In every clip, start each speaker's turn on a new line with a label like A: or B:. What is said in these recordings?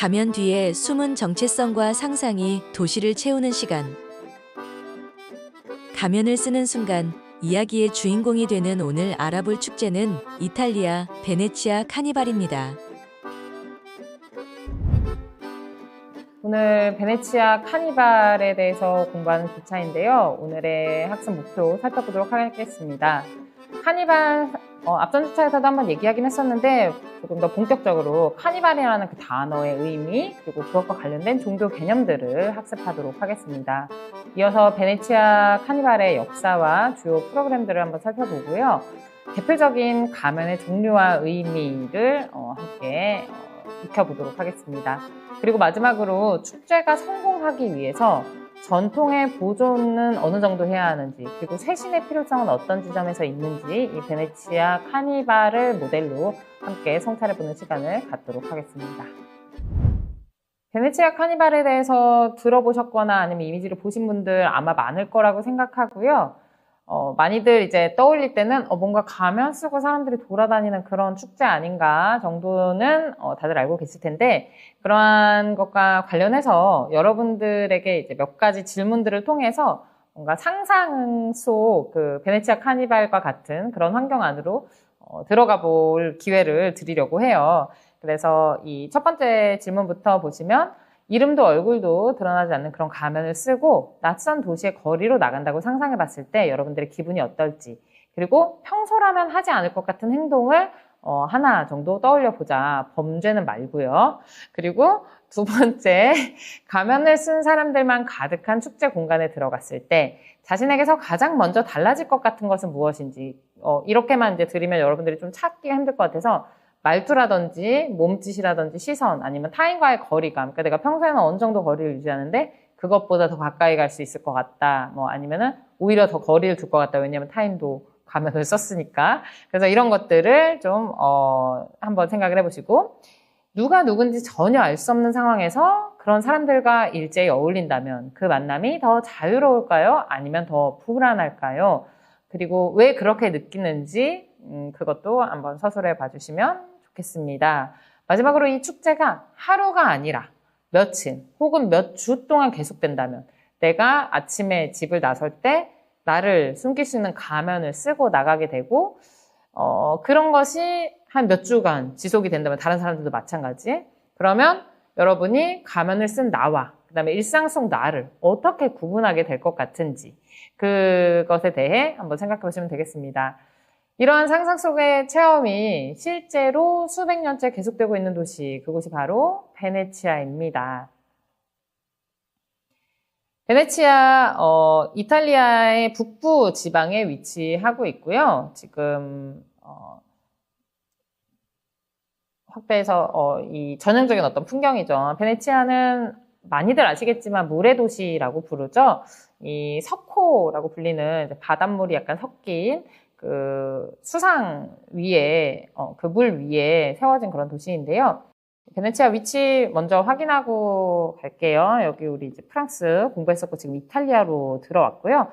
A: 가면 뒤에 숨은 정체성과 상상이 도시를 채우는 시간. 가면을 쓰는 순간 이야기의 주인공이 되는 오늘 알아볼 축제는 이탈리아 베네치아 카니발입니다.
B: 오늘 베네치아 카니발에 대해서 공부하는 주차인데요. 오늘의 학습 목표 살펴보도록 하겠습니다. 카니발, 앞전 주차에서도 한번 얘기하긴 했었는데 조금 더 본격적으로 카니발이라는 그 단어의 의미 그리고 그것과 관련된 종교 개념들을 학습하도록 하겠습니다. 이어서 베네치아 카니발의 역사와 주요 프로그램들을 한번 살펴보고요. 대표적인 가면의 종류와 의미를 함께 익혀보도록 하겠습니다. 그리고 마지막으로 축제가 성공하기 위해서 전통의 보존은 어느 정도 해야 하는지, 그리고 쇄신의 필요성은 어떤 지점에서 있는지 이 베네치아 카니발을 모델로 함께 성찰해보는 시간을 갖도록 하겠습니다. 베네치아 카니발에 대해서 들어보셨거나 아니면 이미지를 보신 분들 아마 많을 거라고 생각하고요. 많이들 이제 떠올릴 때는 뭔가 가면 쓰고 사람들이 돌아다니는 그런 축제 아닌가 정도는 다들 알고 계실 텐데, 그러한 것과 관련해서 여러분들에게 이제 몇 가지 질문들을 통해서 뭔가 상상 속 그 베네치아 카니발과 같은 그런 환경 안으로 들어가 볼 기회를 드리려고 해요. 그래서 이 첫 번째 질문부터 보시면, 이름도 얼굴도 드러나지 않는 그런 가면을 쓰고 낯선 도시의 거리로 나간다고 상상해 봤을 때 여러분들의 기분이 어떨지, 그리고 평소라면 하지 않을 것 같은 행동을 하나 정도 떠올려 보자. 범죄는 말고요. 그리고 두 번째, 가면을 쓴 사람들만 가득한 축제 공간에 들어갔을 때 자신에게서 가장 먼저 달라질 것 같은 것은 무엇인지, 이렇게만 이제 드리면 여러분들이 좀 찾기가 힘들 것 같아서 말투라든지 몸짓이라든지 시선, 아니면 타인과의 거리감, 그러니까 내가 평소에는 어느 정도 거리를 유지하는데 그것보다 더 가까이 갈 수 있을 것 같다, 아니면은 오히려 더 거리를 둘 것 같다, 왜냐면 타인도 가면을 썼으니까. 그래서 이런 것들을 좀 한번 생각을 해보시고, 누가 누군지 전혀 알 수 없는 상황에서 그런 사람들과 일제히 어울린다면 그 만남이 더 자유로울까요? 아니면 더 불안할까요? 그리고 왜 그렇게 느끼는지 그것도 한번 서술해 봐주시면 좋겠습니다. 마지막으로 이 축제가 하루가 아니라 며칠 혹은 몇 주 동안 계속된다면, 내가 아침에 집을 나설 때 나를 숨길 수 있는 가면을 쓰고 나가게 되고, 그런 것이 한 몇 주간 지속이 된다면 다른 사람들도 마찬가지. 그러면 여러분이 가면을 쓴 나와 그 다음에 일상 속 나를 어떻게 구분하게 될 것 같은지, 그것에 대해 한번 생각해 보시면 되겠습니다. 이러한 상상 속의 체험이 실제로 수백 년째 계속되고 있는 도시, 그곳이 바로 베네치아입니다. 베네치아, 이탈리아의 북부 지방에 위치하고 있고요. 지금 확대해서 이 전형적인 어떤 풍경이죠. 베네치아는 많이들 아시겠지만 물의 도시라고 부르죠. 이 석호라고 불리는 바닷물이 약간 섞인 그 수상 위에, 그 물 위에 세워진 그런 도시인데요. 베네치아 위치 먼저 확인하고 갈게요. 여기 우리 이제 프랑스 공부했었고 지금 이탈리아로 들어왔고요.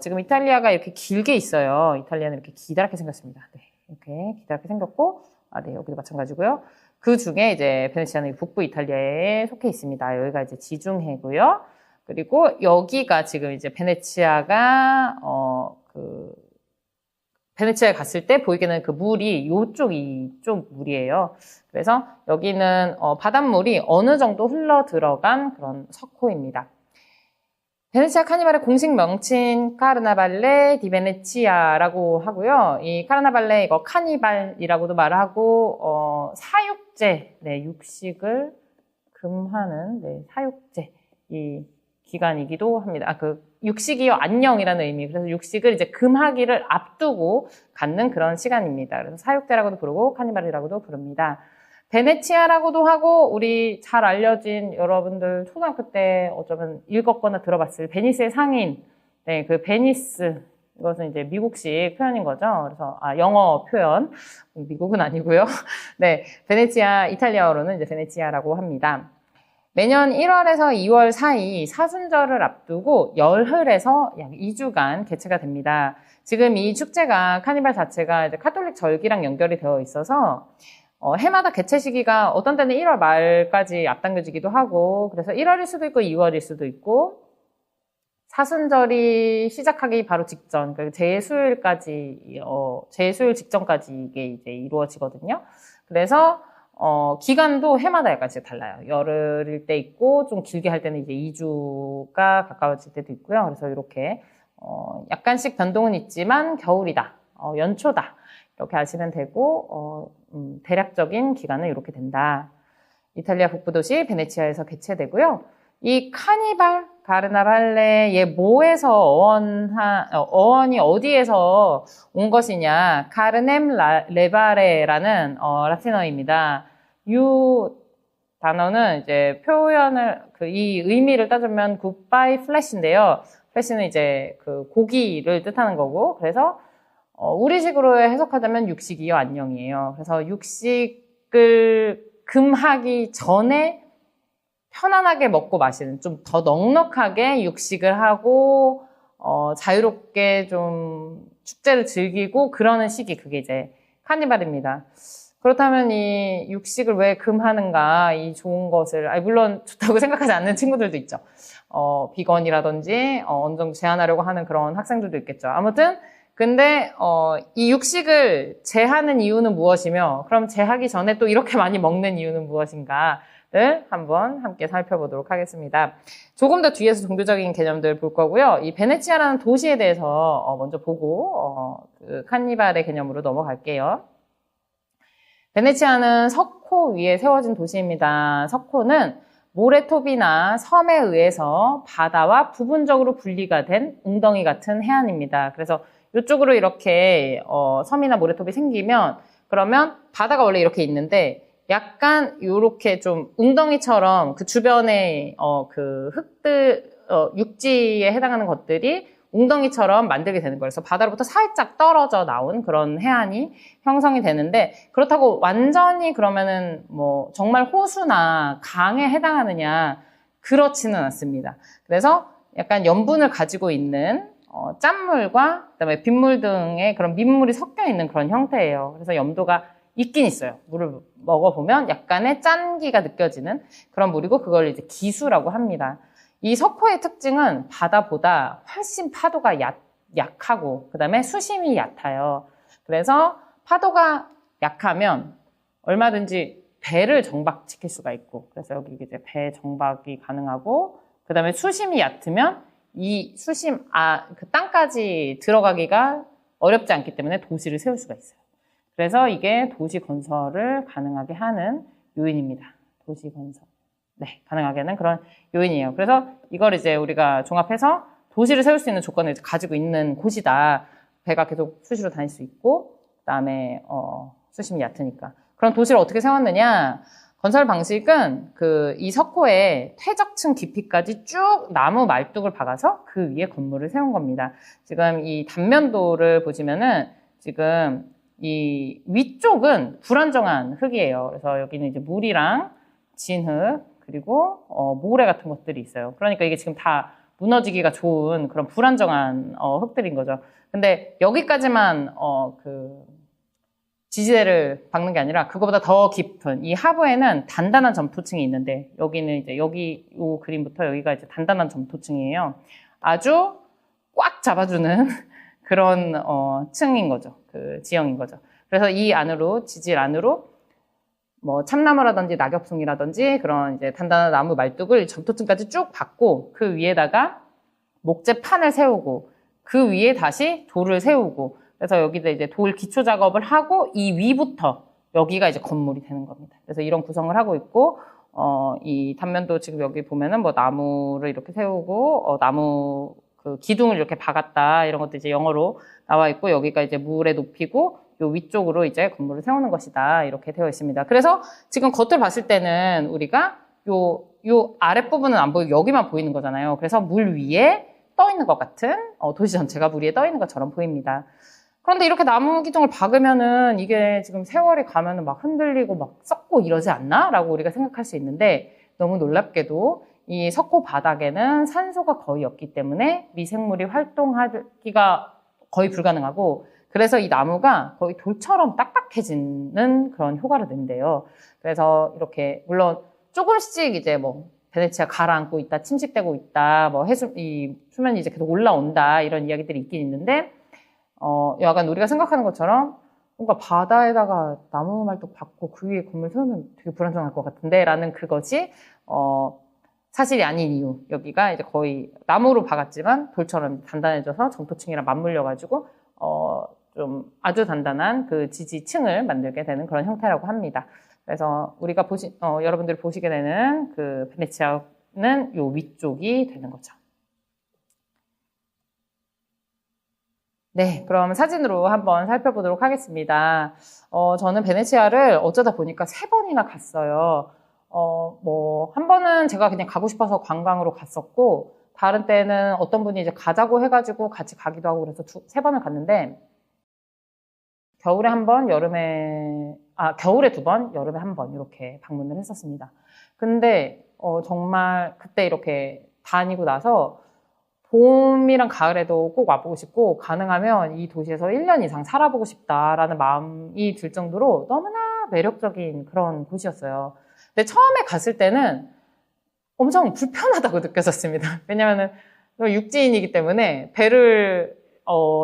B: 지금 이탈리아가 이렇게 길게 있어요. 이탈리아는 이렇게 기다랗게 생겼습니다. 네, 이렇게 기다랗게 생겼고, 네, 여기도 마찬가지고요. 그 중에 이제 베네치아는 북부 이탈리아에 속해 있습니다. 여기가 이제 지중해고요. 그리고 여기가 지금 이제 베네치아가 베네치아에 갔을 때 보이게 되는 그 물이 이쪽 물이에요. 그래서 여기는 바닷물이 어느 정도 흘러 들어간 그런 석호입니다. 베네치아 카니발의 공식 명칭 카르나발레 디 베네치아라고 하고요. 이 카르나발레, 이거 카니발이라고도 말하고, 사육제, 네, 육식을 금하는, 네, 사육제, 이 기간이기도 합니다. 육식이요, 안녕이라는 의미. 그래서 육식을 이제 금하기를 앞두고 갖는 그런 시간입니다. 그래서 사육제라고도 부르고 카니발이라고도 부릅니다. 베네치아라고도 하고, 우리 잘 알려진 여러분들 초등학교 때 어쩌면 읽었거나 들어봤을 베니스의 상인, 네, 그 베니스, 이것은 이제 미국식 표현인 거죠. 그래서 영어 표현, 미국은 아니고요. 네, 베네치아, 이탈리아어로는 이제 베네치아라고 합니다. 매년 1월에서 2월 사이 사순절을 앞두고 열흘에서 약 2주간 개최가 됩니다. 지금 이 축제가, 카니발 자체가 이제 카톨릭 절기랑 연결이 되어 있어서 해마다 개체 시기가 어떤 때는 1월 말까지 앞당겨지기도 하고, 그래서 1월일 수도 있고 2월일 수도 있고, 사순절이 시작하기 바로 직전, 그러니까 제수일까지, 제수일 직전까지 이게 이제 이루어지거든요. 그래서, 기간도 해마다 약간씩 달라요. 열흘일 때 있고, 좀 길게 할 때는 이제 2주가 가까워질 때도 있고요. 그래서 이렇게, 약간씩 변동은 있지만, 겨울이다, 연초다, 이렇게 아시면 되고, 대략적인 기간은 이렇게 된다. 이탈리아 북부도시 베네치아에서 개최되고요. 이 카니발 가르나발레의 뭐에서 어원이 어디에서 온 것이냐, 카르넴 레바레라는 라틴어입니다. 이 단어는 이제 표현을 이 의미를 따지면 굿바이 플래시인데요. 플래시는 이제 그 고기를 뜻하는 거고, 그래서 우리식으로 해석하자면 육식이요 안녕이에요. 그래서 육식을 금하기 전에 편안하게 먹고 마시는, 좀 더 넉넉하게 육식을 하고 자유롭게 좀 축제를 즐기고 그러는 시기, 그게 이제 카니발입니다. 그렇다면 이 육식을 왜 금하는가, 이 좋은 것을, 물론 좋다고 생각하지 않는 친구들도 있죠. 비건이라든지 어느 정도 제한하려고 하는 그런 학생들도 있겠죠. 아무튼 근데 이 육식을 제하는 이유는 무엇이며, 그럼 제하기 전에 또 이렇게 많이 먹는 이유는 무엇인가를 한번 함께 살펴보도록 하겠습니다. 조금 더 뒤에서 종교적인 개념들 볼 거고요. 이 베네치아라는 도시에 대해서 먼저 보고 그 카니발의 개념으로 넘어갈게요. 베네치아는 석호 위에 세워진 도시입니다. 석호는 모래톱이나 섬에 의해서 바다와 부분적으로 분리가 된 웅덩이 같은 해안입니다. 그래서 이쪽으로 이렇게 섬이나 모래톱이 생기면, 그러면 바다가 원래 이렇게 있는데 약간 이렇게 좀 웅덩이처럼 그 주변에 그 흙들, 육지에 해당하는 것들이 웅덩이처럼 만들게 되는 거예요. 그래서 바다로부터 살짝 떨어져 나온 그런 해안이 형성이 되는데, 그렇다고 완전히 그러면은 뭐 정말 호수나 강에 해당하느냐, 그렇지는 않습니다. 그래서 약간 염분을 가지고 있는 짠물과 그다음에 빗물 등의 그런 민물이 섞여 있는 그런 형태예요. 그래서 염도가 있긴 있어요. 물을 먹어보면 약간의 짠기가 느껴지는 그런 물이고, 그걸 이제 기수라고 합니다. 이 석호의 특징은 바다보다 훨씬 파도가 약하고, 그 다음에 수심이 얕아요. 그래서 파도가 약하면 얼마든지 배를 정박시킬 수가 있고, 그래서 여기 이제 배 정박이 가능하고, 그 다음에 수심이 얕으면 이 수심, 그 땅까지 들어가기가 어렵지 않기 때문에 도시를 세울 수가 있어요. 그래서 이게 도시 건설을 가능하게 하는 요인입니다. 도시 건설. 네, 가능하게 하는 그런 요인이에요. 그래서 이걸 이제 우리가 종합해서 도시를 세울 수 있는 조건을 가지고 있는 곳이다. 배가 계속 수시로 다닐 수 있고, 그 다음에, 수심이 얕으니까. 그럼 도시를 어떻게 세웠느냐? 건설 방식은 이 석호의 퇴적층 깊이까지 쭉 나무 말뚝을 박아서 그 위에 건물을 세운 겁니다. 지금 이 단면도를 보시면은 지금 이 위쪽은 불안정한 흙이에요. 그래서 여기는 이제 물이랑 진흙, 그리고 모래 같은 것들이 있어요. 그러니까 이게 지금 다 무너지기가 좋은 그런 불안정한 흙들인 거죠. 근데 여기까지만 지지대를 박는 게 아니라 그거보다 더 깊은 이 하부에는 단단한 점토층이 있는데, 여기는 이제 여기 이 그림부터 여기가 이제 단단한 점토층이에요. 아주 꽉 잡아주는 그런 층인 거죠. 그 지형인 거죠. 그래서 이 안으로, 지질 안으로 뭐 참나무라든지 낙엽송이라든지 그런 이제 단단한 나무 말뚝을 점토층까지 쭉 박고, 그 위에다가 목재판을 세우고, 그 위에 다시 돌을 세우고, 그래서 여기다 이제 돌 기초 작업을 하고 이 위부터 여기가 이제 건물이 되는 겁니다. 그래서 이런 구성을 하고 있고, 이 단면도 지금 여기 보면은 뭐 나무를 이렇게 세우고, 나무 그 기둥을 이렇게 박았다, 이런 것도 이제 영어로 나와 있고, 여기가 이제 물의 높이고, 요 위쪽으로 이제 건물을 세우는 것이다, 이렇게 되어 있습니다. 그래서 지금 겉을 봤을 때는 우리가 요 아랫부분은 안 보이고 여기만 보이는 거잖아요. 그래서 물 위에 떠 있는 것 같은, 도시 전체가 물 위에 떠 있는 것처럼 보입니다. 그런데 이렇게 나무 기둥을 박으면은 이게 지금 세월이 가면은 막 흔들리고 막 썩고 이러지 않나? 라고 우리가 생각할 수 있는데, 너무 놀랍게도 이 석호 바닥에는 산소가 거의 없기 때문에 미생물이 활동하기가 거의 불가능하고, 그래서 이 나무가 거의 돌처럼 딱딱해지는 그런 효과를 낸대요. 그래서 이렇게 물론 조금씩 이제 뭐 베네치아 가라앉고 있다, 침식되고 있다, 뭐 이 수면이 이제 계속 올라온다 이런 이야기들이 있긴 있는데 약간 우리가 생각하는 것처럼 뭔가 바다에다가 나무 말뚝 박고 그 위에 건물 세우면 되게 불안정할 것 같은데 라는 그것이 사실이 아닌 이유. 여기가 이제 거의 나무로 박았지만 돌처럼 단단해져서 점토층이랑 맞물려가지고 좀 아주 단단한 그 지지층을 만들게 되는 그런 형태라고 합니다. 그래서 우리가 여러분들이 보시게 되는 그 베네치아는 요 위쪽이 되는 거죠. 네, 그럼 사진으로 한번 살펴보도록 하겠습니다. 저는 베네치아를 어쩌다 보니까 3번이나 갔어요. 한 번은 제가 그냥 가고 싶어서 관광으로 갔었고, 다른 때는 어떤 분이 이제 가자고 해가지고 같이 가기도 하고 그래서 3번을 갔는데, 겨울에 1번, 겨울에 2번, 여름에 1번, 이렇게 방문을 했었습니다. 근데, 정말 그때 이렇게 다니고 나서, 봄이랑 가을에도 꼭 와보고 싶고, 가능하면 이 도시에서 1년 이상 살아보고 싶다라는 마음이 들 정도로 너무나 매력적인 그런 곳이었어요. 근데 처음에 갔을 때는 엄청 불편하다고 느꼈었습니다. 왜냐면은 육지인이기 때문에 배를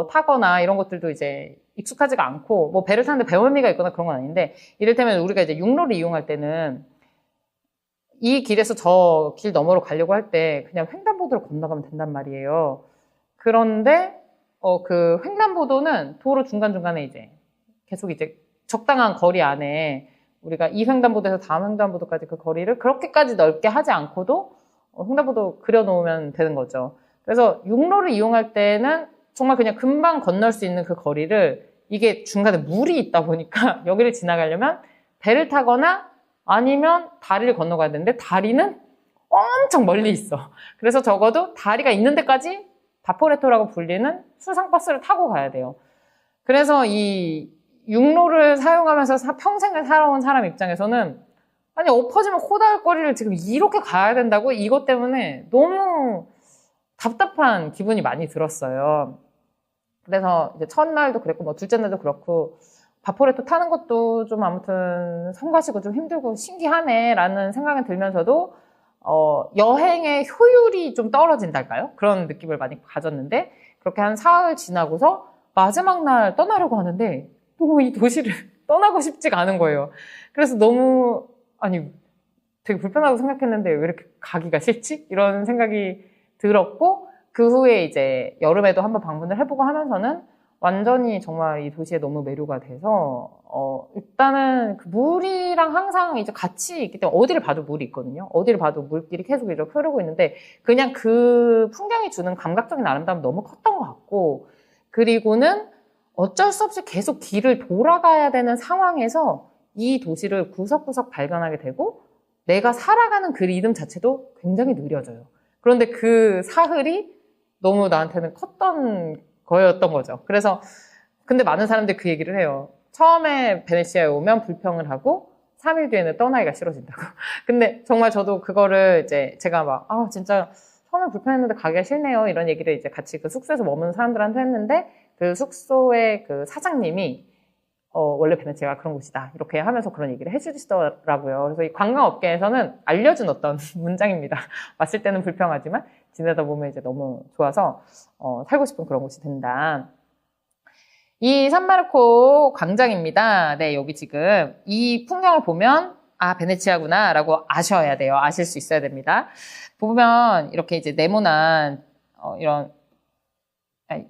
B: 타거나 이런 것들도 이제 익숙하지가 않고, 뭐 배를 타는데 배멀미가 있거나 그런 건 아닌데, 이를테면 우리가 이제 육로를 이용할 때는 이 길에서 저 길 너머로 가려고 할 때 그냥 횡단보도를 건너가면 된단 말이에요. 그런데 그 횡단보도는 도로 중간중간에 이제 계속 이제 적당한 거리 안에 우리가 이 횡단보도에서 다음 횡단보도까지 그 거리를 그렇게까지 넓게 하지 않고도 횡단보도 그려놓으면 되는 거죠. 그래서 육로를 이용할 때는 정말 그냥 금방 건널 수 있는 그 거리를, 이게 중간에 물이 있다 보니까 여기를 지나가려면 배를 타거나 아니면 다리를 건너가야 되는데, 다리는 엄청 멀리 있어. 그래서 적어도 다리가 있는 데까지 바포레토라고 불리는 수상버스를 타고 가야 돼요. 그래서 이 육로를 사용하면서 평생을 살아온 사람 입장에서는, 아니 엎어지면 코다할 거리를 지금 이렇게 가야 된다고, 이것 때문에 너무 답답한 기분이 많이 들었어요. 그래서 이제 첫날도 그랬고 뭐 둘째 날도 그렇고, 바포레토 타는 것도 좀 아무튼 성가시고 좀 힘들고 신기하네 라는 생각이 들면서도 여행의 효율이 좀 떨어진달까요? 그런 느낌을 많이 가졌는데, 그렇게 한 사흘 지나고서 마지막 날 떠나려고 하는데 너무 이 도시를 떠나고 싶지가 않은 거예요. 그래서 너무 되게 불편하다고 생각했는데 왜 이렇게 가기가 싫지? 이런 생각이 들었고, 그 후에 이제 여름에도 한번 방문을 해보고 하면서는 완전히 정말 이 도시에 너무 매료가 돼서, 일단은 그 물이랑 항상 이제 같이 있기 때문에 어디를 봐도 물이 있거든요. 어디를 봐도 물길이 계속 이렇게 흐르고 있는데, 그냥 그 풍경이 주는 감각적인 아름다움이 너무 컸던 것 같고, 그리고는 어쩔 수 없이 계속 길을 돌아가야 되는 상황에서 이 도시를 구석구석 발견하게 되고, 내가 살아가는 그 리듬 자체도 굉장히 느려져요. 그런데 그 사흘이 너무 나한테는 컸던 거였던 거죠. 그래서 근데 많은 사람들이 그 얘기를 해요. 처음에 베네치아에 오면 불평을 하고 3일 뒤에는 떠나기가 싫어진다고. 근데 정말 저도 그거를 이제 제가 막 진짜 처음에 불편했는데 가기가 싫네요, 이런 얘기를 이제 같이 그 숙소에서 머무는 사람들한테 했는데, 그 숙소의 그 사장님이 원래 베네치아가 그런 곳이다 이렇게 하면서 그런 얘기를 해주시더라고요. 그래서 이 관광업계에서는 알려준 어떤 문장입니다. 왔을 때는 불평하지만 지내다 보면 이제 너무 좋아서 살고 싶은 그런 곳이 된다. 이 산마르코 광장입니다. 네, 여기 지금 이 풍경을 보면 베네치아구나 라고 아셔야 돼요. 아실 수 있어야 됩니다. 보면 이렇게 이제 네모난 이런,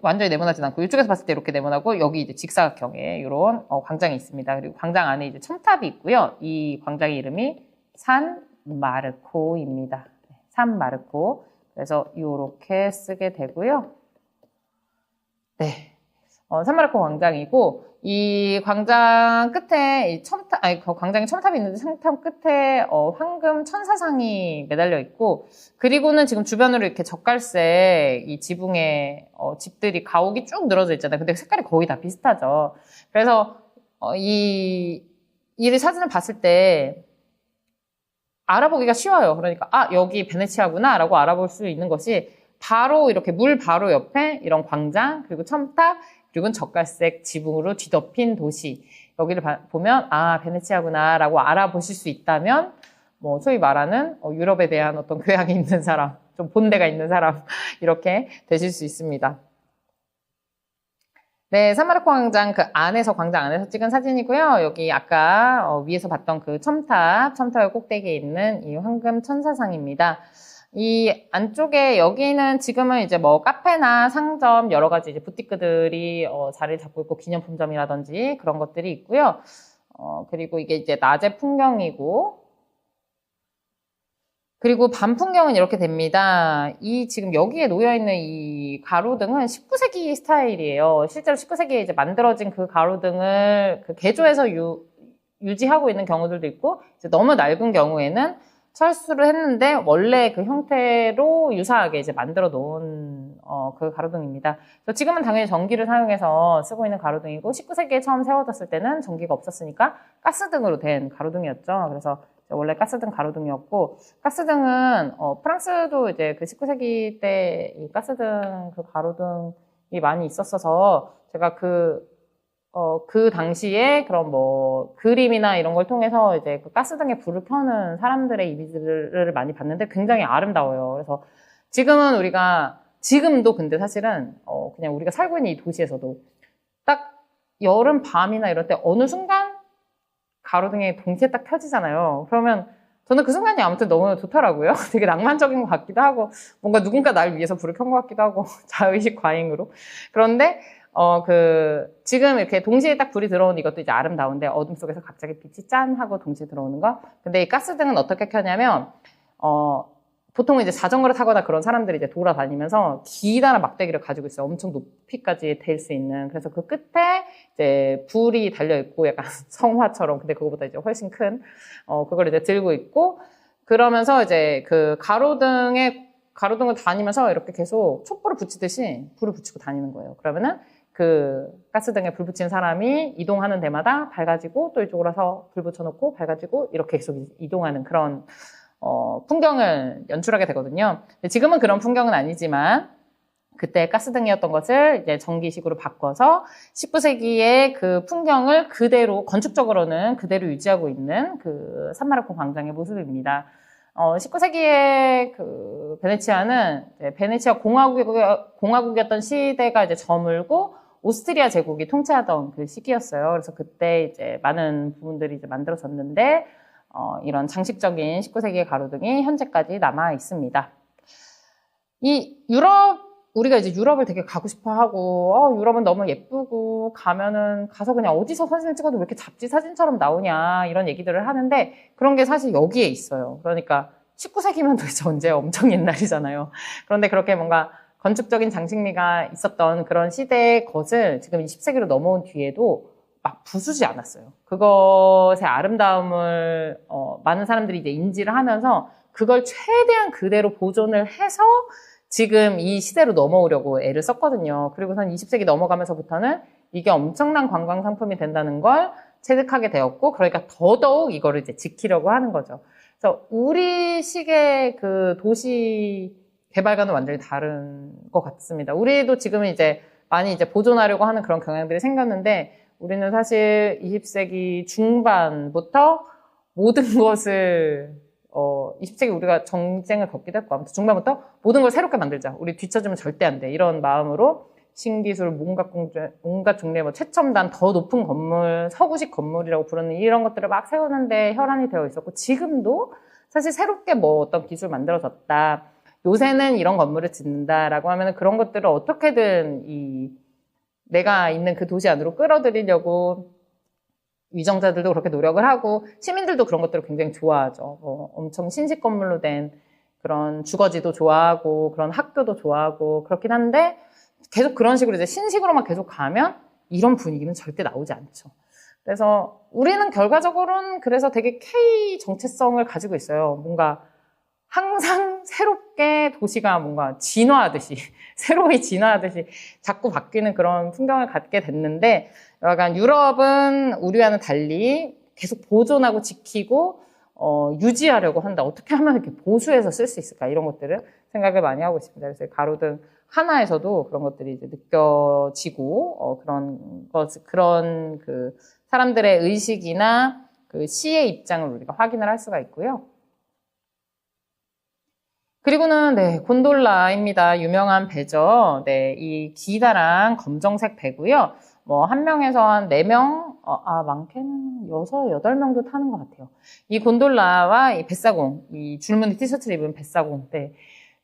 B: 완전히 네모나진 않고 이쪽에서 봤을 때 이렇게 네모나고, 여기 이제 직사각형의 이런 광장이 있습니다. 그리고 광장 안에 이제 첨탑이 있고요. 이 광장의 이름이 산 마르코입니다. 산 마르코. 그래서 이렇게 쓰게 되고요. 네, 산마르코 광장이고, 이 광장 끝에 이 첨탑, 그 광장에 첨탑이 있는데 첨탑 끝에 황금 천사상이 매달려 있고, 그리고는 지금 주변으로 이렇게 젓갈색 이 지붕에 집들이 가옥이 쭉 늘어져 있잖아요. 근데 색깔이 거의 다 비슷하죠. 그래서 이 사진을 봤을 때 알아보기가 쉬워요. 그러니까 여기 베네치아구나 라고 알아볼 수 있는 것이, 바로 이렇게 물 바로 옆에 이런 광장, 그리고 첨탑, 그리고 젓갈색 지붕으로 뒤덮인 도시. 여기를 보면 아 베네치아구나 라고 알아보실 수 있다면 뭐 소위 말하는 유럽에 대한 어떤 교양이 있는 사람, 좀 본데가 있는 사람 이렇게 되실 수 있습니다. 네, 산마르코 광장 광장 안에서 찍은 사진이고요. 여기 아까 위에서 봤던 그 첨탑의 꼭대기에 있는 이 황금 천사상입니다. 이 안쪽에 여기는 지금은 이제 뭐 카페나 상점 여러 가지 이제 부티크들이 자리를 잡고 있고 기념품점이라든지 그런 것들이 있고요. 그리고 이게 이제 낮의 풍경이고 그리고 밤 풍경은 이렇게 됩니다. 이 지금 여기에 놓여있는 이 가로등은 19세기 스타일이에요. 실제로 19세기에 이제 만들어진 그 가로등을 그 개조해서 유지하고 있는 경우들도 있고, 이제 너무 낡은 경우에는 철수를 했는데 원래 그 형태로 유사하게 이제 만들어 놓은 그 가로등입니다. 지금은 당연히 전기를 사용해서 쓰고 있는 가로등이고 19세기에 처음 세워졌을 때는 전기가 없었으니까 가스등으로 된 가로등이었죠. 그래서 원래 가스등 가로등이었고 가스등은 프랑스도 이제 그 19세기 때 이 가스등 그 가로등이 많이 있었어서 제가 그 당시에 그런 뭐 그림이나 이런 걸 통해서 이제 그 가스등에 불을 켜는 사람들의 이미지를 많이 봤는데 굉장히 아름다워요. 그래서 지금도 근데 사실은 그냥 우리가 살고 있는 이 도시에서도 딱 여름 밤이나 이럴 때 어느 순간 가로등이 동시에 딱 켜지잖아요. 그러면 저는 그 순간이 아무튼 너무 좋더라고요. 되게 낭만적인 것 같기도 하고 뭔가 누군가 날 위해서 불을 켠 것 같기도 하고 자의식 과잉으로. 그런데 지금 이렇게 동시에 딱 불이 들어오는 이것도 이제 아름다운데 어둠 속에서 갑자기 빛이 짠 하고 동시에 들어오는 거. 근데 이 가스등은 어떻게 켜냐면 보통 이제 자전거를 타거나 그런 사람들이 이제 돌아다니면서 기다란 막대기를 가지고 있어요. 엄청 높이까지 댈 수 있는. 그래서 그 끝에 이제 불이 달려있고 약간 성화처럼, 근데 그거보다 이제 훨씬 큰, 그걸 이제 들고 있고, 그러면서 이제 그 가로등을 다니면서 이렇게 계속 촛불을 붙이듯이 불을 붙이고 다니는 거예요. 그러면은 그 가스등에 불 붙인 사람이 이동하는 데마다 밝아지고 또 이쪽으로 와서 불 붙여놓고 밝아지고 이렇게 계속 이동하는 그런 풍경을 연출하게 되거든요. 지금은 그런 풍경은 아니지만 그때 가스등이었던 것을 이제 전기식으로 바꿔서 19세기의 그 풍경을 그대로 건축적으로는 그대로 유지하고 있는 그 산마르코 광장의 모습입니다. 19세기의 그 베네치아는 베네치아 공화국이었던 시대가 이제 저물고 오스트리아 제국이 통치하던 그 시기였어요. 그래서 그때 이제 많은 부분들이 이제 만들어졌는데 이런 장식적인 19세기의 가로등이 현재까지 남아 있습니다. 우리가 이제 유럽을 되게 가고 싶어 하고, 유럽은 너무 예쁘고, 가서 그냥 어디서 사진을 찍어도 왜 이렇게 잡지 사진처럼 나오냐, 이런 얘기들을 하는데, 그런 게 사실 여기에 있어요. 그러니까 19세기면 도대체 언제 엄청 옛날이잖아요. 그런데 그렇게 뭔가 건축적인 장식미가 있었던 그런 시대의 것을 지금 20세기로 넘어온 뒤에도 막 부수지 않았어요. 그것의 아름다움을 많은 사람들이 이제 인지를 하면서 그걸 최대한 그대로 보존을 해서 지금 이 시대로 넘어오려고 애를 썼거든요. 그리고선 20세기 넘어가면서부터는 이게 엄청난 관광 상품이 된다는 걸 체득하게 되었고, 그러니까 더더욱 이거를 이제 지키려고 하는 거죠. 그래서 우리식의 그 도시 개발과는 완전히 다른 것 같습니다. 우리도 지금은 이제 많이 이제 보존하려고 하는 그런 경향들이 생겼는데, 우리는 사실 20세기 중반부터 모든 것을 20세기 우리가 정쟁을 겪기도 했고 아무튼 중반부터 모든 걸 새롭게 만들자. 우리 뒤처지면 절대 안 돼. 이런 마음으로 신기술, 온갖 종류의 뭐 최첨단, 더 높은 건물, 서구식 건물이라고 부르는 이런 것들을 막 세우는데 혈안이 되어 있었고 지금도 사실 새롭게 뭐 어떤 기술 만들어졌다. 요새는 이런 건물을 짓는다라고 하면 그런 것들을 어떻게든 내가 있는 그 도시 안으로 끌어들이려고 위정자들도 그렇게 노력을 하고 시민들도 그런 것들을 굉장히 좋아하죠. 엄청 신식 건물로 된 그런 주거지도 좋아하고 그런 학교도 좋아하고 그렇긴 한데 계속 그런 식으로 이제 신식으로만 계속 가면 이런 분위기는 절대 나오지 않죠. 그래서 우리는 결과적으로는 그래서 되게 K 정체성을 가지고 있어요. 뭔가 항상 새롭게 도시가 뭔가 새로이 진화하듯이 자꾸 바뀌는 그런 풍경을 갖게 됐는데 약간 유럽은 우리와는 달리 계속 보존하고 지키고 유지하려고 한다. 어떻게 하면 이렇게 보수해서 쓸 수 있을까? 이런 것들을 생각을 많이 하고 있습니다. 그래서 가로등 하나에서도 그런 것들이 이제 느껴지고, 그런 그 사람들의 의식이나 그 시의 입장을 우리가 확인을 할 수가 있고요. 그리고는 네, 곤돌라입니다. 유명한 배죠. 네, 이 기다란 검정색 배고요. 뭐 한 명에서 한 4명, 많게는 6, 8명도 타는 것 같아요. 이 곤돌라와 이 뱃사공, 이 줄무늬 티셔츠를 입은 뱃사공, 네,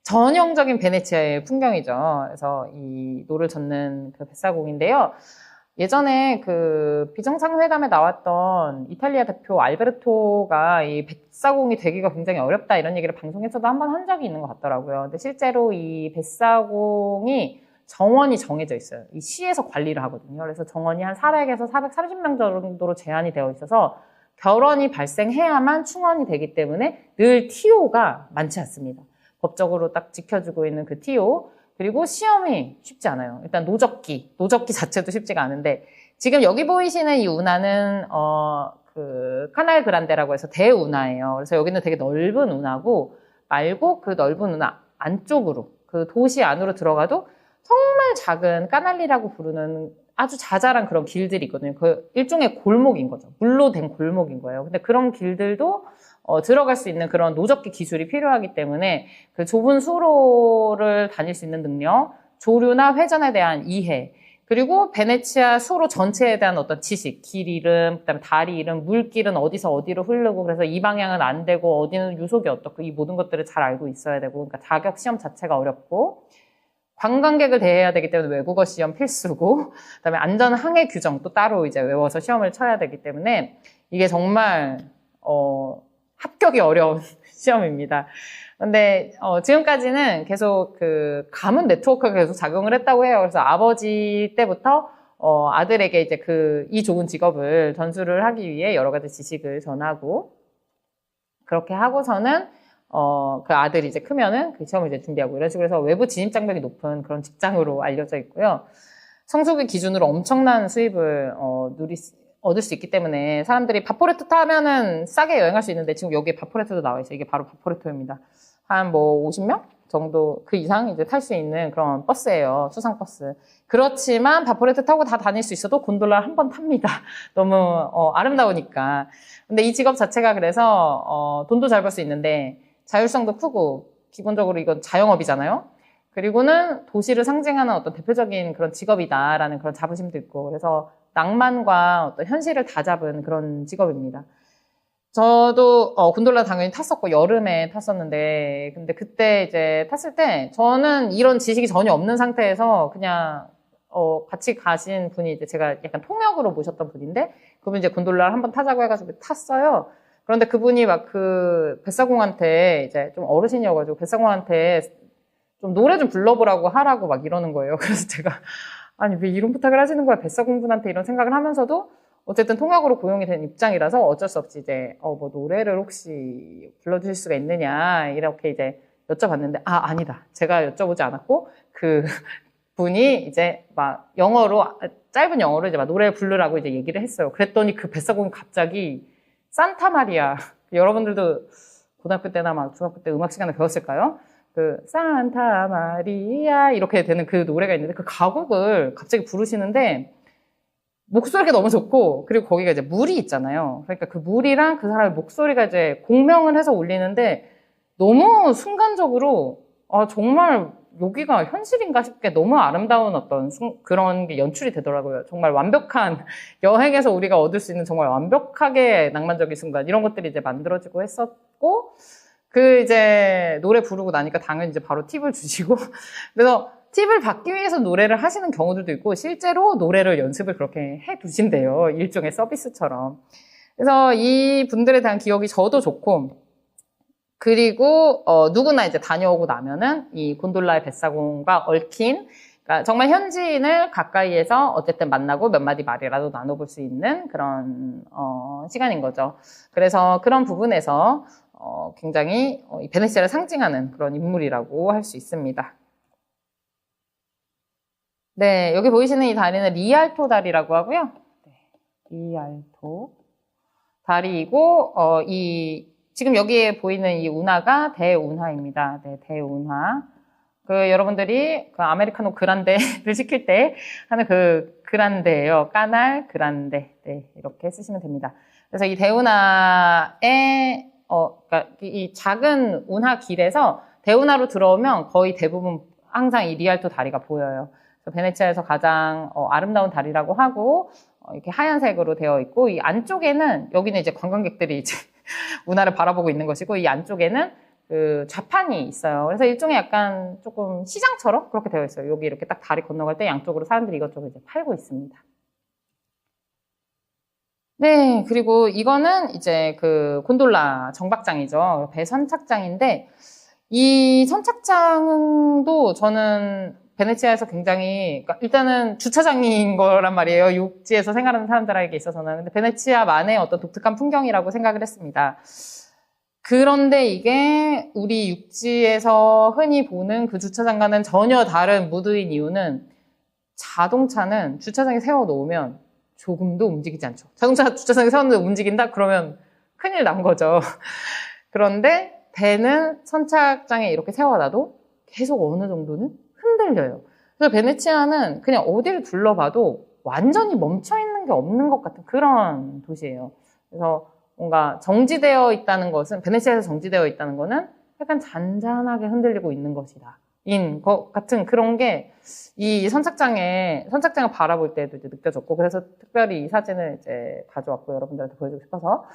B: 전형적인 베네치아의 풍경이죠. 그래서 이 노를 젓는 그 뱃사공인데요. 예전에 그 비정상회담에 나왔던 이탈리아 대표 알베르토가 이 뱃사공이 되기가 굉장히 어렵다 이런 얘기를 방송에서도 한번 한 적이 있는 것 같더라고요. 근데 실제로 이 뱃사공이 정원이 정해져 있어요. 이 시에서 관리를 하거든요. 그래서 정원이 한 400에서 430명 정도로 제한이 되어 있어서 결원이 발생해야만 충원이 되기 때문에 늘 TO가 많지 않습니다. 법적으로 딱 지켜주고 있는 그 TO. 그리고 시험이 쉽지 않아요. 일단 노적기 자체도 쉽지가 않은데, 지금 여기 보이시는 이 운하는, 그, 카날 그란데라고 해서 대운하예요. 그래서 여기는 되게 넓은 운하고, 말고 그 넓은 운하 안쪽으로, 그 도시 안으로 들어가도 정말 작은 까날리라고 부르는 아주 자잘한 그런 길들이 있거든요. 그 일종의 골목인 거죠. 물로 된 골목인 거예요. 근데 그런 길들도 들어갈 수 있는 그런 노적기 기술이 필요하기 때문에 그 좁은 수로를 다닐 수 있는 능력, 조류나 회전에 대한 이해, 그리고 베네치아 수로 전체에 대한 어떤 지식, 길 이름, 그다음에 다리 이름, 물길은 어디서 어디로 흐르고 그래서 이 방향은 안 되고 어디는 유속이 어떻고 이 모든 것들을 잘 알고 있어야 되고, 그러니까 자격 시험 자체가 어렵고, 관광객을 대해야 되기 때문에 외국어 시험 필수고, 그다음에 안전 항해 규정 또 따로 이제 외워서 시험을 쳐야 되기 때문에 이게 정말 합격이 어려운 시험입니다. 근데 지금까지는 계속 그 가문 네트워크가 계속 작용을 했다고 해요. 그래서 아버지 때부터 아들에게 이제 이 좋은 직업을 전수를 하기 위해 여러 가지 지식을 전하고, 그렇게 하고서는 그 아들이 이제 크면은 그 시험을 이제 준비하고 이런 식으로 해서 외부 진입 장벽이 높은 그런 직장으로 알려져 있고요. 성수기 기준으로 엄청난 수입을 얻을 수 있기 때문에 사람들이 바포레토 타면은 싸게 여행할 수 있는데, 지금 여기에 바포레토도 나와 있어요. 이게 바로 바포레토입니다. 한 뭐 50명 정도 그 이상 이제 탈 수 있는 그런 버스예요. 수상버스. 그렇지만 바포레토 타고 다 다닐 수 있어도 곤돌라를 한 번 탑니다. 너무 아름다우니까. 근데 이 직업 자체가 그래서 돈도 잘 벌 수 있는데 자율성도 크고, 기본적으로 이건 자영업이잖아요. 그리고는 도시를 상징하는 어떤 대표적인 그런 직업이다라는 그런 자부심도 있고, 그래서 낭만과 어떤 현실을 다 잡은 그런 직업입니다. 저도 곤돌라 당연히 탔었고 여름에 탔었는데, 근데 그때 이제 탔을 때 저는 이런 지식이 전혀 없는 상태에서 그냥 같이 가신 분이 이제 제가 약간 통역으로 모셨던 분인데, 그분 이제 곤돌라를 한번 타자고 해가지고 탔어요. 그런데 그분이 막 그 뱃사공한테 이제 좀 어르신이어가지고 뱃사공한테 좀 노래 좀 불러보라고 하라고 막 이러는 거예요. 그래서 제가 아니 왜 이런 부탁을 하시는 거야, 뱃사공분한테, 이런 생각을 하면서도 어쨌든 통역으로 고용이 된 입장이라서 어쩔 수 없이 이제 뭐 노래를 혹시 불러주실 수가 있느냐 이렇게 이제 여쭤봤는데, 아니다, 제가 여쭤보지 않았고 그 분이 이제 막 짧은 영어로 이제 막 노래를 부르라고 이제 얘기를 했어요. 그랬더니 그 뱃사공이 갑자기 산타 마리아, 여러분들도 고등학교 때나 막 중학교 때 음악 시간에 배웠을까요? 그 산타 마리아 이렇게 되는 그 노래가 있는데, 그 가곡을 갑자기 부르시는데 목소리가 너무 좋고, 그리고 거기가 이제 물이 있잖아요. 그러니까 그 물이랑 그 사람의 목소리가 이제 공명을 해서 울리는데 너무 순간적으로 정말 여기가 현실인가 싶게 너무 아름다운 어떤 그런 게 연출이 되더라고요. 정말 완벽한, 여행에서 우리가 얻을 수 있는 정말 완벽하게 낭만적인 순간, 이런 것들이 이제 만들어지고 했었고, 그 이제 노래 부르고 나니까 당연히 이제 바로 팁을 주시고, 그래서 팁을 받기 위해서 노래를 하시는 경우들도 있고, 실제로 노래를 연습을 그렇게 해 두신대요. 일종의 서비스처럼. 그래서 이 분들에 대한 기억이 저도 좋고, 그리고 누구나 이제 다녀오고 나면은 이 곤돌라의 뱃사공과 얽힌, 그러니까 정말 현지인을 가까이에서 어쨌든 만나고 몇 마디 말이라도 나눠볼 수 있는 그런 시간인 거죠. 그래서 그런 부분에서 굉장히 이 베네치아를 상징하는 그런 인물이라고 할 수 있습니다. 네, 여기 보이시는 이 다리는 리알토 다리라고 하고요. 네, 리알토 다리이고, 지금 여기에 보이는 이 운하가 대운하입니다. 네, 대운하. 여러분들이 그 아메리카노 그란데를 시킬 때 하는 그 그란데예요. 까날 그란데. 네, 이렇게 쓰시면 됩니다. 그래서 이 대운하의 그러니까 이 작은 운하 길에서 대운하로 들어오면 거의 대부분 항상 이 리알토 다리가 보여요. 그래서 베네치아에서 가장 아름다운 다리라고 하고 이렇게 하얀색으로 되어 있고 이 안쪽에는 여기는 이제 관광객들이 이제 운하를 바라보고 있는 것이고 이 안쪽에는 그 좌판이 있어요. 그래서 일종의 약간 조금 시장처럼 그렇게 되어 있어요. 여기 이렇게 딱 다리 건너갈 때 양쪽으로 사람들이 이것저것 이제 팔고 있습니다. 네, 그리고 이거는 이제 그 곤돌라 정박장이죠. 배 선착장인데 이 선착장도 저는 베네치아에서 굉장히 그러니까 일단은 주차장인 거란 말이에요. 육지에서 생활하는 사람들에게 있어서는. 근데 베네치아만의 어떤 독특한 풍경이라고 생각을 했습니다. 그런데 이게 우리 육지에서 흔히 보는 그 주차장과는 전혀 다른 무드인 이유는 자동차는 주차장에 세워놓으면 조금도 움직이지 않죠. 자동차 주차장에 세워놓으면 움직인다? 그러면 큰일 난 거죠. 그런데 배는 선착장에 이렇게 세워놔도 계속 어느 정도는 흔들려요. 그래서 베네치아는 그냥 어디를 둘러봐도 완전히 멈춰있는 게 없는 것 같은 그런 도시예요. 그래서 뭔가 정지되어 있다는 것은, 베네치아에서 정지되어 있다는 거는 약간 잔잔하게 흔들리고 있는 것이다. 인 것 같은 그런 게 이 선착장을 바라볼 때도 이제 느껴졌고, 그래서 특별히 이 사진을 이제 가져왔고, 여러분들한테 보여주고 싶어서.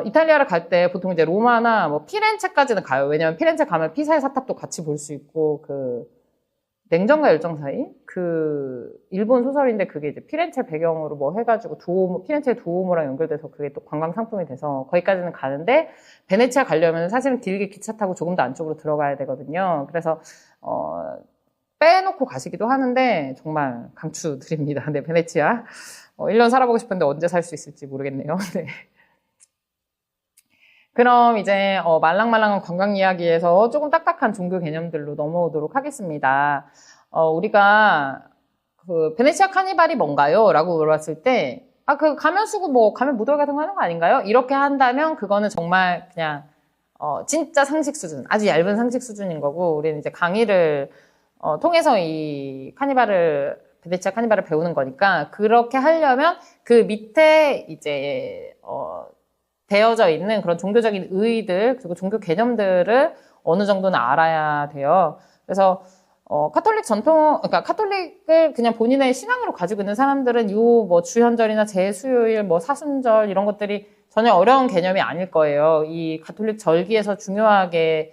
B: 이탈리아를 갈 때 보통 이제 로마나 뭐 피렌체까지는 가요. 왜냐면 피렌체 가면 피사의 사탑도 같이 볼 수 있고, 냉정과 열정 사이? 일본 소설인데 그게 이제 피렌체 배경으로 뭐 해가지고 피렌체 두오모랑 연결돼서 그게 또 관광 상품이 돼서 거기까지는 가는데, 베네치아 가려면 사실은 길게 기차 타고 조금 더 안쪽으로 들어가야 되거든요. 그래서, 빼놓고 가시기도 하는데, 정말 강추드립니다. 네, 베네치아. 1년 살아보고 싶은데 언제 살 수 있을지 모르겠네요. 네. 그럼 이제 말랑말랑한 관광 이야기에서 조금 딱딱한 종교 개념들로 넘어오도록 하겠습니다. 우리가 베네치아 카니발이 뭔가요? 라고 물어봤을 때 가면 쓰고 뭐 가면 무더기 같은 거 하는 거 아닌가요? 이렇게 한다면 그거는 정말 그냥 진짜 상식 수준, 아주 얇은 상식 수준인 거고, 우리는 이제 강의를 통해서 이 베네치아 카니발을 배우는 거니까, 그렇게 하려면 그 밑에 이제 되어져 있는 그런 종교적인 의의들, 그리고 종교 개념들을 어느 정도는 알아야 돼요. 그래서, 그러니까 카톨릭을 그냥 본인의 신앙으로 가지고 있는 사람들은 뭐 주현절이나 제수요일, 뭐 사순절 이런 것들이 전혀 어려운 개념이 아닐 거예요. 이 가톨릭 절기에서 중요하게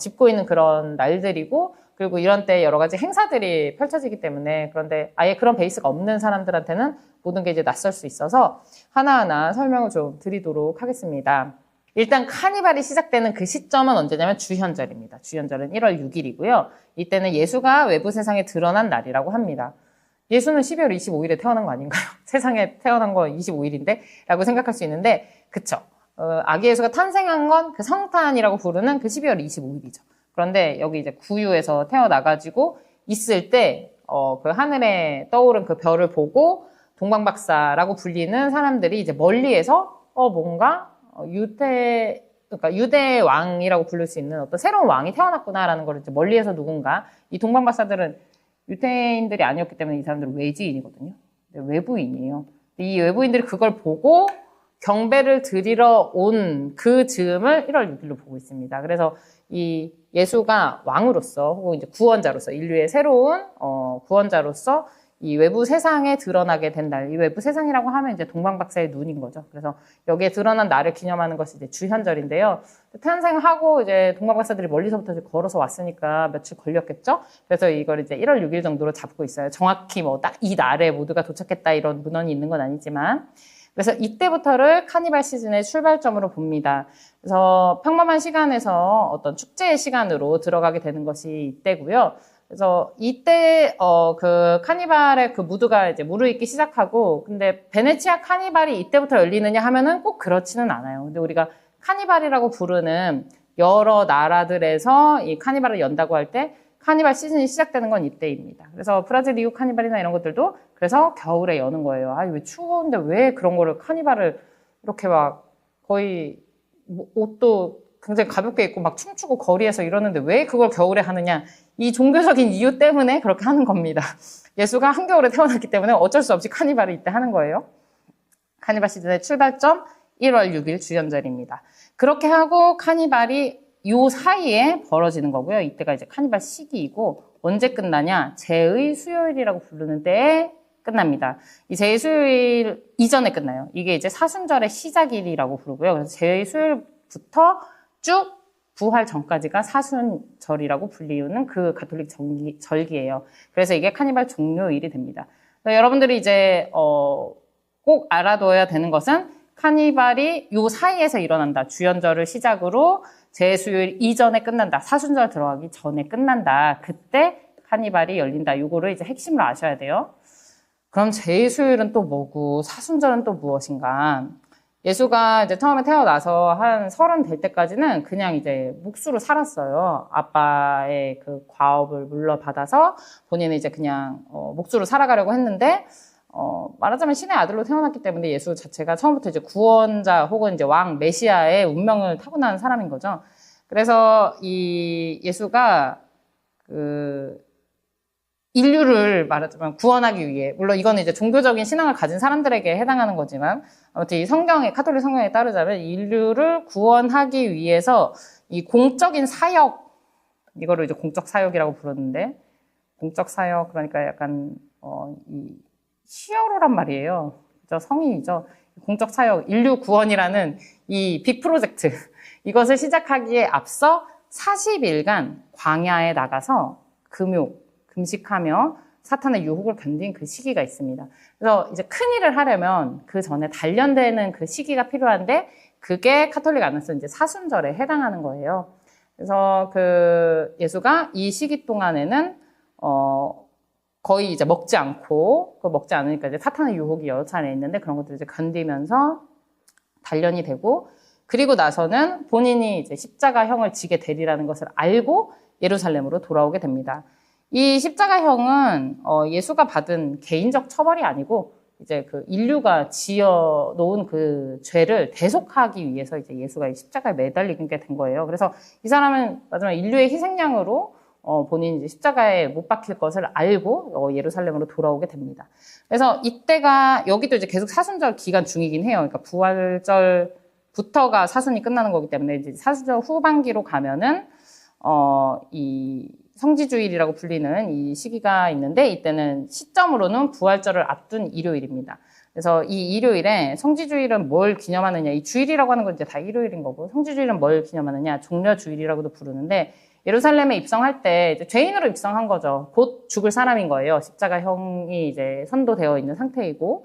B: 짚고 있는 그런 날들이고, 그리고 이런 때 여러 가지 행사들이 펼쳐지기 때문에, 그런데 아예 그런 베이스가 없는 사람들한테는 모든 게 이제 낯설 수 있어서 하나하나 설명을 좀 드리도록 하겠습니다. 일단 카니발이 시작되는 그 시점은 언제냐면 주현절입니다. 주현절은 1월 6일이고요. 이때는 예수가 외부 세상에 드러난 날이라고 합니다. 예수는 12월 25일에 태어난 거 아닌가요? 세상에 태어난 거 25일인데? 라고 생각할 수 있는데, 그쵸. 아기 예수가 탄생한 건 그 성탄이라고 부르는 그 12월 25일이죠. 그런데 여기 이제 구유에서 태어나가지고 있을 때, 그 하늘에 떠오른 그 별을 보고 동방박사라고 불리는 사람들이 이제 멀리에서, 뭔가, 그러니까 유대 왕이라고 부를 수 있는 어떤 새로운 왕이 태어났구나라는 걸 이제 멀리에서 누군가, 이 동방박사들은 유대인들이 아니었기 때문에 이 사람들은 외지인이거든요. 외부인이에요. 이 외부인들이 그걸 보고 경배를 드리러 온 그 즈음을 1월 6일로 보고 있습니다. 그래서 이 예수가 왕으로서 혹은 이제 구원자로서, 인류의 새로운 구원자로서 이 외부 세상에 드러나게 된 날, 이 외부 세상이라고 하면 이제 동방박사의 눈인 거죠. 그래서 여기에 드러난 날을 기념하는 것이 이제 주현절인데요. 탄생하고 이제 동방박사들이 멀리서부터 이제 걸어서 왔으니까 며칠 걸렸겠죠? 그래서 이걸 이제 1월 6일 정도로 잡고 있어요. 정확히 뭐 딱 이 날에 모두가 도착했다 이런 문헌이 있는 건 아니지만. 그래서 이때부터를 카니발 시즌의 출발점으로 봅니다. 그래서 평범한 시간에서 어떤 축제의 시간으로 들어가게 되는 것이 이때고요. 그래서 이때 그 카니발의 그 무드가 이제 무르익기 시작하고, 근데 베네치아 카니발이 이때부터 열리느냐 하면은 꼭 그렇지는 않아요. 근데 우리가 카니발이라고 부르는 여러 나라들에서 이 카니발을 연다고 할 때 카니발 시즌이 시작되는 건 이때입니다. 그래서 브라질 리우 카니발이나 이런 것들도 그래서 겨울에 여는 거예요. 왜 추운데 왜 그런 거를 카니발을 이렇게 막 거의 뭐 옷도 굉장히 가볍게 입고 막 춤추고 거리에서 이러는데 왜 그걸 겨울에 하느냐. 이 종교적인 이유 때문에 그렇게 하는 겁니다. 예수가 한겨울에 태어났기 때문에 어쩔 수 없이 카니발을 이때 하는 거예요. 카니발 시즌의 출발점 1월 6일 주연절입니다. 그렇게 하고 카니발이 요 사이에 벌어지는 거고요. 이때가 이제 카니발 시기이고 언제 끝나냐? 제의 수요일이라고 부르는 때에 끝납니다. 이 제의 수요일 이전에 끝나요. 이게 이제 사순절의 시작일이라고 부르고요. 그래서 제의 수요일부터 쭉 부활 전까지가 사순절이라고 불리우는 그 가톨릭 절기예요. 그래서 이게 카니발 종료일이 됩니다. 여러분들이 이제 꼭 알아둬야 되는 것은 카니발이 요 사이에서 일어난다. 주연절을 시작으로 제수요일 이전에 끝난다. 사순절 들어가기 전에 끝난다. 그때 카니발이 열린다. 요거를 이제 핵심으로 아셔야 돼요. 그럼 제수요일은 또 뭐고 사순절은 또 무엇인가? 예수가 이제 처음에 태어나서 한 30 될 때까지는 그냥 이제 묵수로 살았어요. 아빠의 그 과업을 물러받아서 본인은 이제 그냥 묵수로 살아가려고 했는데 말하자면 신의 아들로 태어났기 때문에 예수 자체가 처음부터 이제 구원자 혹은 이제 왕 메시아의 운명을 타고난 사람인 거죠. 그래서 이 예수가 그 인류를 말하자면 구원하기 위해, 물론 이거는 이제 종교적인 신앙을 가진 사람들에게 해당하는 거지만, 아무튼 이 성경에, 카톨릭 성경에 따르자면 인류를 구원하기 위해서 이 공적인 사역, 이거를 이제 공적 사역이라고 부르는데, 공적 사역, 그러니까 약간, 이 히어로란 말이에요. 그죠? 성인이죠. 공적 사역, 인류 구원이라는 이 빅 프로젝트, 이것을 시작하기에 앞서 40일간 광야에 나가서 금식하며 사탄의 유혹을 견딘 그 시기가 있습니다. 그래서 이제 큰 일을 하려면 그 전에 단련되는 그 시기가 필요한데 그게 카톨릭 안에서 이제 사순절에 해당하는 거예요. 그래서 그 예수가 이 시기 동안에는 거의 이제 먹지 않고 먹지 않으니까 이제 사탄의 유혹이 여러 차례 있는데 그런 것들을 이제 견디면서 단련이 되고 그리고 나서는 본인이 이제 십자가형을 지게 되리라는 것을 알고 예루살렘으로 돌아오게 됩니다. 이 십자가형은 예수가 받은 개인적 처벌이 아니고 이제 그 인류가 지어 놓은 그 죄를 대속하기 위해서 이제 예수가 이 십자가에 매달리게 된 거예요. 그래서 이 사람은 마지막 인류의 희생양으로 본인이 이제 십자가에 못 박힐 것을 알고 예루살렘으로 돌아오게 됩니다. 그래서 이때가 여기도 이제 계속 사순절 기간 중이긴 해요. 그러니까 부활절부터가 사순이 끝나는 거기 때문에 이제 사순절 후반기로 가면은 이 성지주일이라고 불리는 이 시기가 있는데 이때는 시점으로는 부활절을 앞둔 일요일입니다. 그래서 이 일요일에 성지주일은 뭘 기념하느냐, 이 주일이라고 하는 건 이제 다 일요일인 거고 성지주일은 뭘 기념하느냐, 종려주일이라고도 부르는데 예루살렘에 입성할 때 이제 죄인으로 입성한 거죠. 곧 죽을 사람인 거예요. 십자가형이 이제 선도되어 있는 상태이고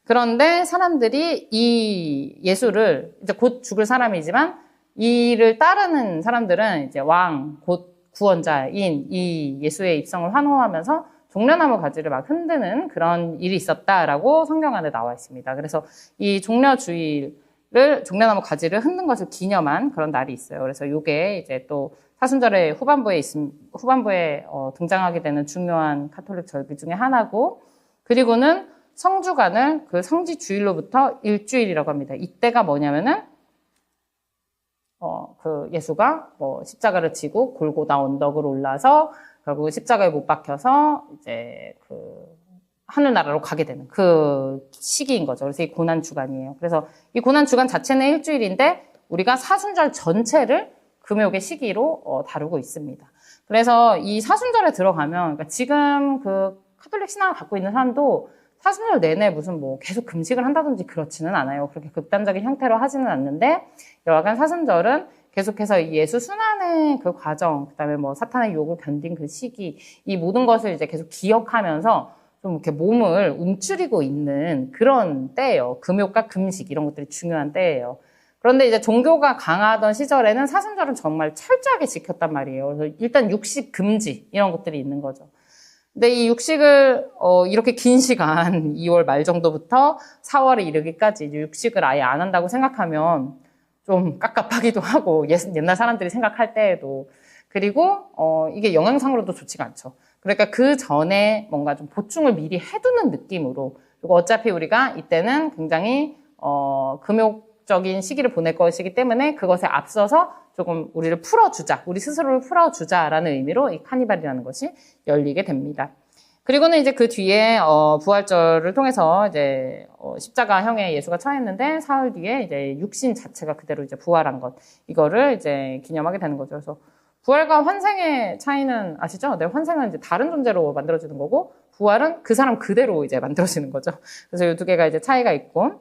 B: 그런데 사람들이 이 예수를 이제 곧 죽을 사람이지만 이를 따르는 사람들은 이제 왕, 곧 구원자인 이 예수의 입성을 환호하면서 종려나무 가지를 막 흔드는 그런 일이 있었다라고 성경 안에 나와 있습니다. 그래서 이 종려나무 가지를 흔든 것을 기념한 그런 날이 있어요. 그래서 이게 이제 또 사순절의 후반부에 등장하게 되는 중요한 카톨릭 절기 중에 하나고 그리고는 성주간을 그 성지 주일로부터 일주일이라고 합니다. 이때가 뭐냐면은 그 예수가 십자가를 지고 골고다 언덕으로 올라서 결국 십자가에 못 박혀서 이제 그 하늘나라로 가게 되는 그 시기인 거죠. 그래서 이 고난 주간이에요. 그래서 이 고난 주간 자체는 일주일인데 우리가 사순절 전체를 금욕의 시기로 다루고 있습니다. 그래서 이 사순절에 들어가면 그러니까 지금 그 카톨릭 신앙을 갖고 있는 사람도 사순절 내내 무슨 계속 금식을 한다든지 그렇지는 않아요. 그렇게 극단적인 형태로 하지는 않는데 여하간 사순절은 계속해서 예수 순환의 그 과정, 그다음에 사탄의 유혹을 견딘 그 시기, 이 모든 것을 이제 계속 기억하면서 좀 이렇게 몸을 움츠리고 있는 그런 때예요. 금욕과 금식 이런 것들이 중요한 때예요. 그런데 이제 종교가 강하던 시절에는 사순절은 정말 철저하게 지켰단 말이에요. 그래서 일단 육식 금지 이런 것들이 있는 거죠. 근데 이 육식을 이렇게 긴 시간 2월 말 정도부터 4월에 이르기까지 이제 육식을 아예 안 한다고 생각하면 좀 깝깝하기도 하고 옛날 사람들이 생각할 때에도 그리고 이게 영양상으로도 좋지가 않죠. 그러니까 그 전에 뭔가 좀 보충을 미리 해두는 느낌으로 그리고 어차피 우리가 이때는 굉장히 금욕적인 시기를 보낼 것이기 때문에 그것에 앞서서 조금 우리를 풀어주자, 우리 스스로를 풀어주자라는 의미로 이 카니발이라는 것이 열리게 됩니다. 그리고는 이제 그 뒤에 부활절을 통해서 이제 십자가형의 예수가 처했는데 사흘 뒤에 이제 육신 자체가 그대로 이제 부활한 것, 이거를 이제 기념하게 되는 거죠. 그래서 부활과 환생의 차이는 아시죠? 네, 환생은 이제 다른 존재로 만들어지는 거고, 부활은 그 사람 그대로 이제 만들어지는 거죠. 그래서 이 두 개가 이제 차이가 있고,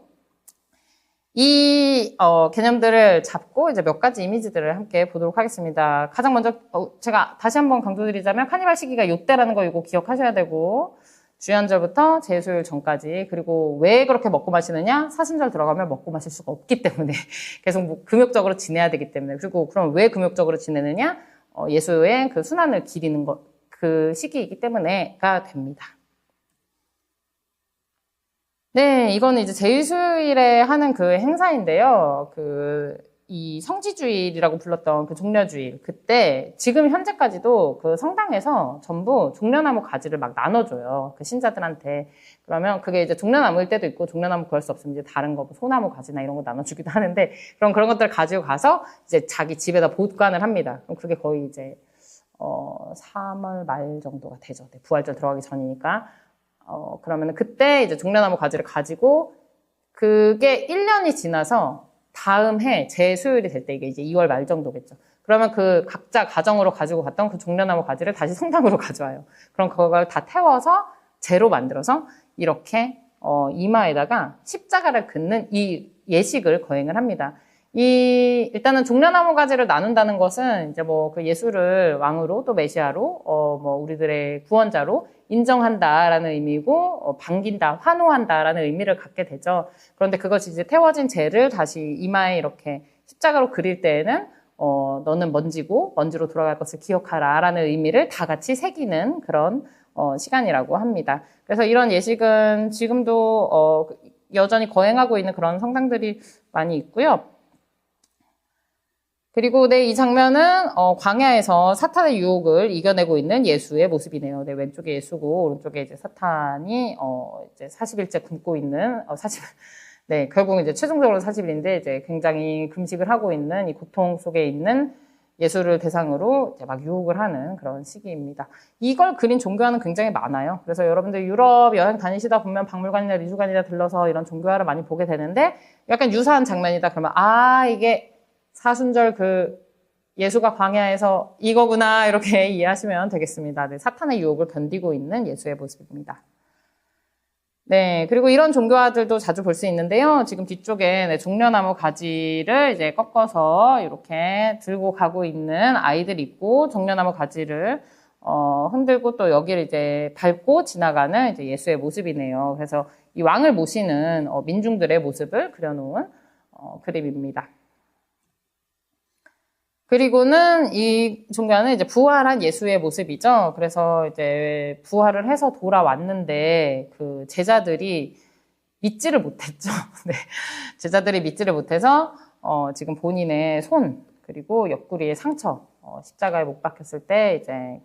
B: 이 개념들을 잡고 이제 몇 가지 이미지들을 함께 보도록 하겠습니다. 가장 먼저 제가 다시 한번 강조드리자면 카니발 시기가 이때라는 거 이거 기억하셔야 되고, 주연절부터 제수일 전까지, 그리고 왜 그렇게 먹고 마시느냐? 사순절 들어가면 먹고 마실 수가 없기 때문에 계속 금욕적으로 지내야 되기 때문에. 그리고 그럼 왜 금욕적으로 지내느냐? 예수의 그 순환을 기리는 것, 그 시기이기 때문에가 됩니다. 네, 이거는 이제 제일수일에 하는 그 행사인데요. 이 성지주일이라고 불렀던 그 종려주일. 그때, 지금 현재까지도 그 성당에서 전부 종려나무 가지를 막 나눠줘요. 그 신자들한테. 그러면 그게 이제 종려나무일 때도 있고, 종려나무 구할 수 없으면 이제 다른 거, 뭐 소나무 가지나 이런 거 나눠주기도 하는데, 그런 것들을 가지고 가서 이제 자기 집에다 보관을 합니다. 그럼 그게 거의 이제, 3월 말 정도가 되죠. 네, 부활절 들어가기 전이니까. 그러면 그때 이제 종려나무 가지를 가지고 그게 1년이 지나서 다음 해 제수요일이 될 때 이게 이제 2월 말 정도겠죠. 그러면 그 각자 가정으로 가지고 갔던 그 종려나무 가지를 다시 성당으로 가져와요. 그럼 그걸 다 태워서 재로 만들어서 이렇게 이마에다가 십자가를 긋는 이 예식을 거행을 합니다. 일단은 종려나무 가지를 나눈다는 것은 이제 뭐 그 예수를 왕으로 또 메시아로 뭐 우리들의 구원자로 인정한다라는 의미고, 반긴다, 환호한다라는 의미를 갖게 되죠. 그런데 그것이 이제 태워진 재를 다시 이마에 이렇게 십자가로 그릴 때에는, 너는 먼지고 먼지로 돌아갈 것을 기억하라라는 의미를 다 같이 새기는 그런, 시간이라고 합니다. 그래서 이런 예식은 지금도, 여전히 거행하고 있는 그런 성당들이 많이 있고요. 그리고 네, 이 장면은 광야에서 사탄의 유혹을 이겨내고 있는 예수의 모습이네요. 네, 왼쪽에 예수고 오른쪽에 이제 사탄이 이제 40일째 굶고 있는 네, 결국 이제 최종적으로 40일인데 이제 굉장히 금식을 하고 있는 이 고통 속에 있는 예수를 대상으로 이제 막 유혹을 하는 그런 시기입니다. 이걸 그린 종교화는 굉장히 많아요. 그래서 여러분들 유럽 여행 다니시다 보면 박물관이나 미술관이나 들러서 이런 종교화를 많이 보게 되는데 약간 유사한 장면이다 그러면 이게 사순절 예수가 광야에서 이거구나 이렇게 이해하시면 되겠습니다. 네, 사탄의 유혹을 견디고 있는 예수의 모습입니다. 네, 그리고 이런 종교화들도 자주 볼 수 있는데요. 지금 뒤쪽에 종려나무 가지를 이제 꺾어서 이렇게 들고 가고 있는 아이들이 있고, 종려나무 가지를 흔들고 또 여기를 이제 밟고 지나가는 이제 예수의 모습이네요. 그래서 이 왕을 모시는 민중들의 모습을 그려놓은 그림입니다. 그리고는 이 종교는 이제 부활한 예수의 모습이죠. 그래서 이제 부활을 해서 돌아왔는데 그 제자들이 믿지를 못했죠. 네. 제자들이 믿지를 못해서 지금 본인의 손 그리고 옆구리에 상처, 십자가에 못 박혔을 때 이제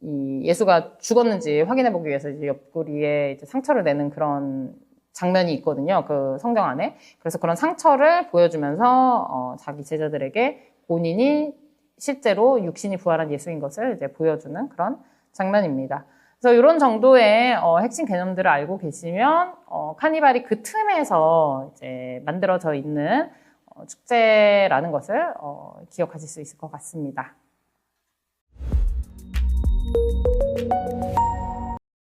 B: 이 예수가 죽었는지 확인해 보기 위해서 이제 옆구리에 이제 상처를 내는 그런 장면이 있거든요. 그 성경 안에. 그래서 그런 상처를 보여주면서 자기 제자들에게 본인이 실제로 육신이 부활한 예수인 것을 이제 보여주는 그런 장면입니다. 그래서 이런 정도의 핵심 개념들을 알고 계시면 카니발이 그 틈에서 이제 만들어져 있는 축제라는 것을 기억하실 수 있을 것 같습니다.